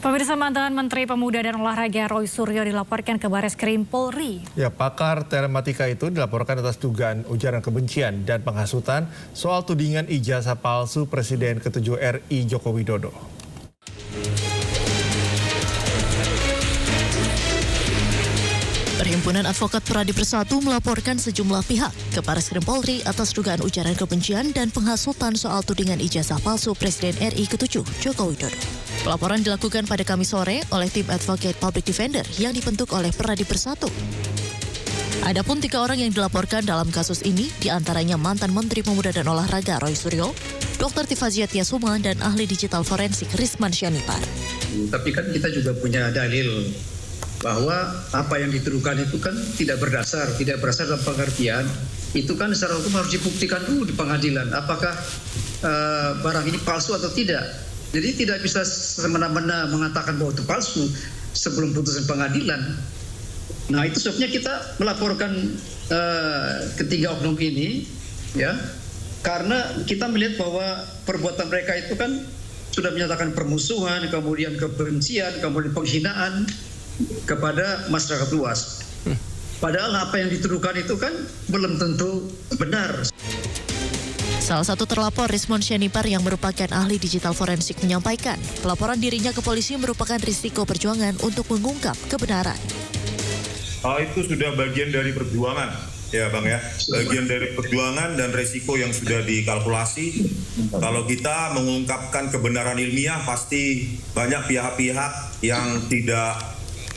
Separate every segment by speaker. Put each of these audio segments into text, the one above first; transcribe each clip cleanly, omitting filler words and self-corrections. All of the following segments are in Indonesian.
Speaker 1: Pemirsa, mantan Menteri Pemuda dan Olahraga Roy Suryo dilaporkan ke Bareskrim Polri.
Speaker 2: Ya, pakar telematika itu dilaporkan atas dugaan ujaran kebencian dan penghasutan soal tudingan ijazah palsu Presiden ke-7 RI Joko Widodo.
Speaker 3: Perhimpunan Advokat Pradi Bersatu melaporkan sejumlah pihak ke Bareskrim Polri atas dugaan ujaran kebencian dan penghasutan soal tudingan ijazah palsu Presiden RI ke-7 Joko Widodo. Pelaporan dilakukan pada Kamis sore oleh tim Advocate Public Defender yang dibentuk oleh Pradi Bersatu. Adapun 3 orang yang dilaporkan dalam kasus ini, diantaranya mantan Menteri Pemuda dan Olahraga Roy Suryo, Dr. Tifazia Tiasuma, dan ahli digital forensik Risman Syanipar.
Speaker 4: Tapi kan kita juga punya dalil bahwa apa yang dituduhkan itu kan tidak berasal dalam pengertian itu kan secara hukum harus dibuktikan dulu di pengadilan apakah barang ini palsu atau tidak. Jadi tidak bisa semena-mena mengatakan bahwa itu palsu sebelum putusan pengadilan. Nah, itu sebabnya kita melaporkan ketiga oknum ini, ya, karena kita melihat bahwa perbuatan mereka itu kan sudah menyatakan permusuhan, kemudian kebencian, kemudian penghinaan kepada masyarakat luas. Padahal apa yang dituduhkan itu kan belum tentu benar.
Speaker 3: Salah satu terlapor, Risman Syanipar, yang merupakan ahli digital forensik, menyampaikan pelaporan dirinya ke polisi merupakan risiko perjuangan untuk mengungkap kebenaran.
Speaker 5: Itu sudah bagian dari perjuangan, ya Bang ya. Bagian dari perjuangan dan resiko yang sudah dikalkulasi. Kalau kita mengungkapkan kebenaran ilmiah, pasti banyak pihak-pihak yang tidak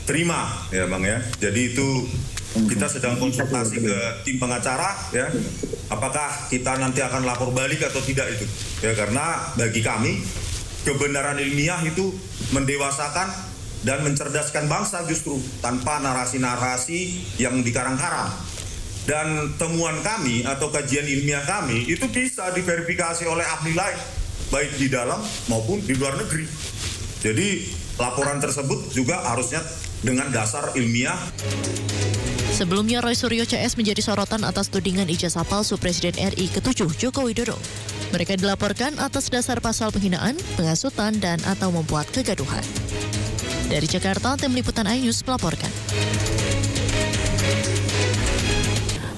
Speaker 5: terima, ya Bang ya. Jadi itu kita sedang konsultasi ke tim pengacara, ya. Apakah kita nanti akan lapor balik atau tidak itu? Ya, karena bagi kami kebenaran ilmiah itu mendewasakan dan mencerdaskan bangsa justru tanpa narasi-narasi yang dikarang-karang. Dan temuan kami atau kajian ilmiah kami itu bisa diverifikasi oleh ahli lain, baik di dalam maupun di luar negeri. Jadi laporan tersebut juga harusnya dengan dasar ilmiah.
Speaker 3: Sebelumnya, Roy Suryo CS menjadi sorotan atas tudingan ijazah palsu Presiden RI ke-7 Joko Widodo. Mereka dilaporkan atas dasar pasal penghinaan, penghasutan, dan atau membuat kegaduhan. Dari Jakarta, tim liputan iNews melaporkan.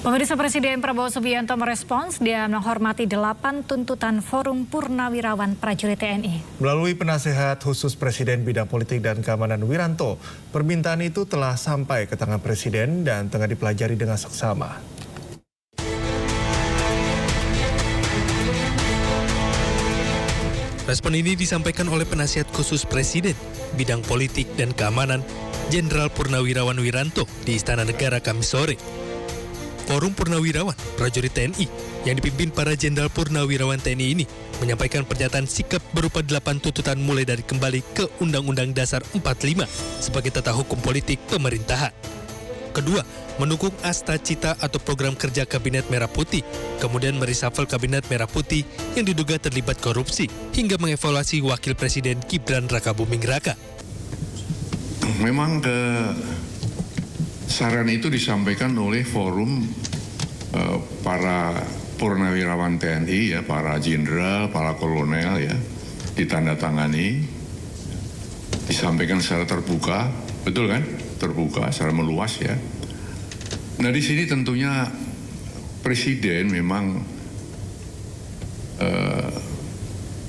Speaker 1: Pemirsa, Presiden Prabowo Subianto merespons dia menghormati 8 tuntutan Forum Purnawirawan Prajurit TNI.
Speaker 2: Melalui penasehat khusus Presiden Bidang Politik dan Keamanan Wiranto, permintaan itu telah sampai ke tangan Presiden dan tengah dipelajari dengan seksama.
Speaker 6: Respon ini disampaikan oleh penasihat khusus Presiden Bidang Politik dan Keamanan Jenderal Purnawirawan Wiranto di Istana Negara Kamis sore. Forum Purnawirawan Prajurit TNI yang dipimpin para Jenderal Purnawirawan TNI ini menyampaikan pernyataan sikap berupa 8 tuntutan mulai dari kembali ke Undang-Undang Dasar 45 sebagai tata hukum politik pemerintahan. Kedua, mendukung Asta Cita atau program kerja Kabinet Merah Putih, kemudian mereshuffle Kabinet Merah Putih yang diduga terlibat korupsi, hingga mengevaluasi Wakil Presiden Gibran Rakabuming Raka.
Speaker 7: Memang saran itu disampaikan oleh forum para purnawirawan TNI, ya, para jenderal, para kolonel, ya, ditandatangani, disampaikan secara terbuka, betul kan? Terbuka, secara meluas, ya. Nah, di sini tentunya Presiden memang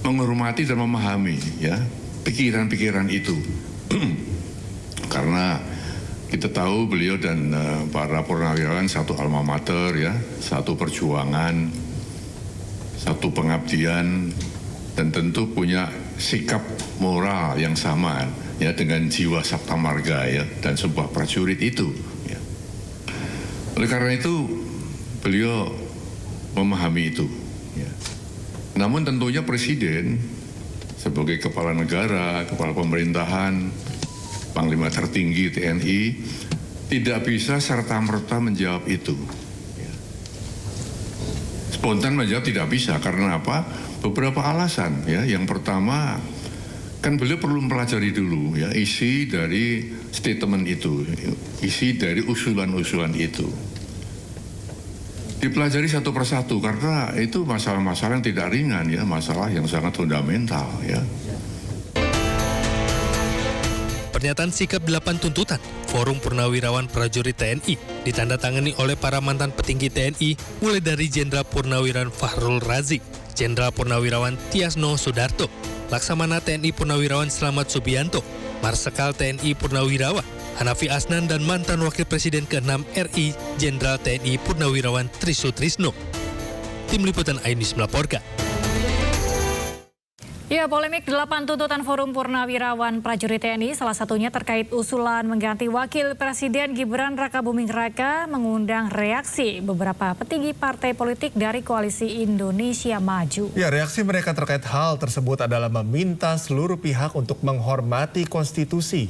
Speaker 7: menghormati dan memahami, ya, pikiran-pikiran itu, karena kita tahu beliau dan para purnawirawan satu alma mater, ya, satu perjuangan, satu pengabdian, dan tentu punya sikap moral yang sama, ya, dengan jiwa sabta marga, ya, dan sebuah prajurit itu. Ya. Oleh karena itu beliau memahami itu. Ya. Namun tentunya Presiden sebagai kepala negara, kepala pemerintahan, Panglima tertinggi TNI tidak bisa serta-merta menjawab itu. Spontan menjawab tidak bisa, karena apa? Beberapa alasan, ya. Yang pertama, kan beliau perlu mempelajari dulu, ya, isi dari statement itu, isi dari usulan-usulan itu. Dipelajari satu persatu, karena itu masalah-masalah yang tidak ringan, ya, masalah yang sangat fundamental, ya.
Speaker 6: Pernyataan sikap 8 tuntutan Forum Purnawirawan Prajurit TNI ditandatangani oleh para mantan petinggi TNI mulai dari Jenderal Purnawirawan Fahrul Razi, Jenderal Purnawirawan Tiasno Sudarto, Laksamana TNI Purnawirawan Slamet Subianto, Marsekal TNI Purnawirawan Hanafi Asnan dan mantan Wakil Presiden ke-6 RI Jenderal TNI Purnawirawan Trisutrisno. Tim Liputan iNews melaporkan.
Speaker 1: Ya, polemik 8 tuntutan Forum Purnawirawan Prajurit TNI, salah satunya terkait usulan mengganti Wakil Presiden Gibran Rakabuming Raka mengundang reaksi beberapa petinggi partai politik dari Koalisi Indonesia Maju.
Speaker 2: Ya, reaksi mereka terkait hal tersebut adalah meminta seluruh pihak untuk menghormati konstitusi.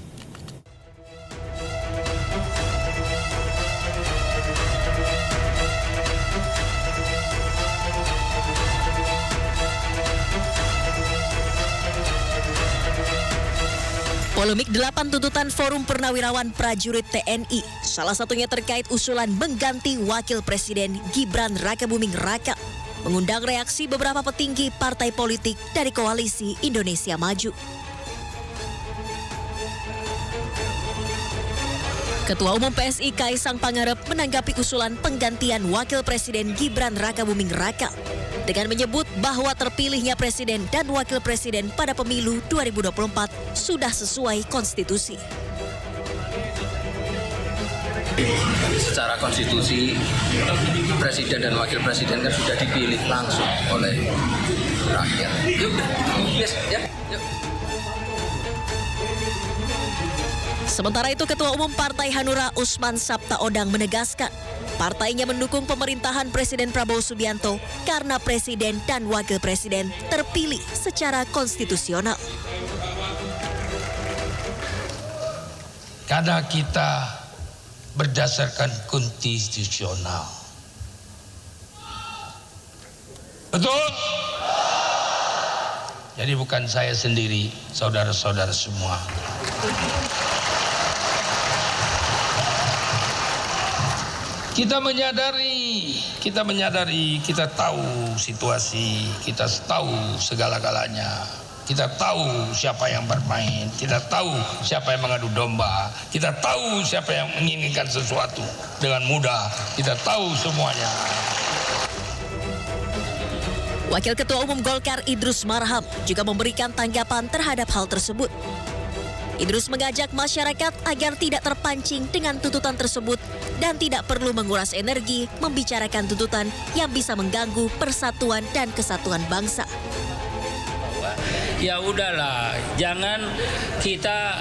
Speaker 3: Polemik 8 tuntutan Forum Purnawirawan Prajurit TNI, salah satunya terkait usulan mengganti Wakil Presiden Gibran Rakabuming Raka, mengundang reaksi beberapa petinggi partai politik dari Koalisi Indonesia Maju. Ketua Umum PSI Kaisang Pangarep menanggapi usulan penggantian Wakil Presiden Gibran Rakabuming Raka dengan menyebut bahwa terpilihnya Presiden dan Wakil Presiden pada pemilu 2024 sudah sesuai konstitusi.
Speaker 8: Secara konstitusi, Presiden dan Wakil Presiden kan sudah dipilih langsung oleh rakyat. Yuk, yuk.
Speaker 3: Sementara itu, Ketua Umum Partai Hanura Usman Sabtaodang menegaskan partainya mendukung pemerintahan Presiden Prabowo Subianto karena Presiden dan Wakil Presiden terpilih secara konstitusional.
Speaker 9: Karena kita berdasarkan konstitusional. Betul? Jadi bukan saya sendiri, saudara-saudara semua. Kita menyadari, kita tahu situasi, kita tahu segala-galanya. Kita tahu siapa yang bermain, kita tahu siapa yang mengadu domba, kita tahu siapa yang menginginkan sesuatu dengan mudah, kita tahu semuanya.
Speaker 3: Wakil Ketua Umum Golkar Idrus Marham juga memberikan tanggapan terhadap hal tersebut. Idrus mengajak masyarakat agar tidak terpancing dengan tuntutan tersebut dan tidak perlu menguras energi membicarakan tuntutan yang bisa mengganggu persatuan dan kesatuan bangsa.
Speaker 10: Ya udahlah, jangan kita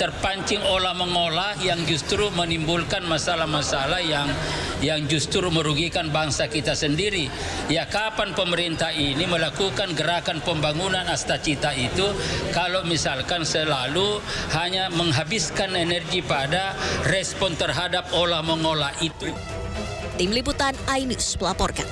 Speaker 10: terpancing olah-mengolah yang justru menimbulkan masalah-masalah yang justru merugikan bangsa kita sendiri. Ya kapan pemerintah ini melakukan gerakan pembangunan Astacita itu kalau misalkan selalu hanya menghabiskan energi pada respon terhadap olah-mengolah itu.
Speaker 3: Tim Liputan iNews melaporkan.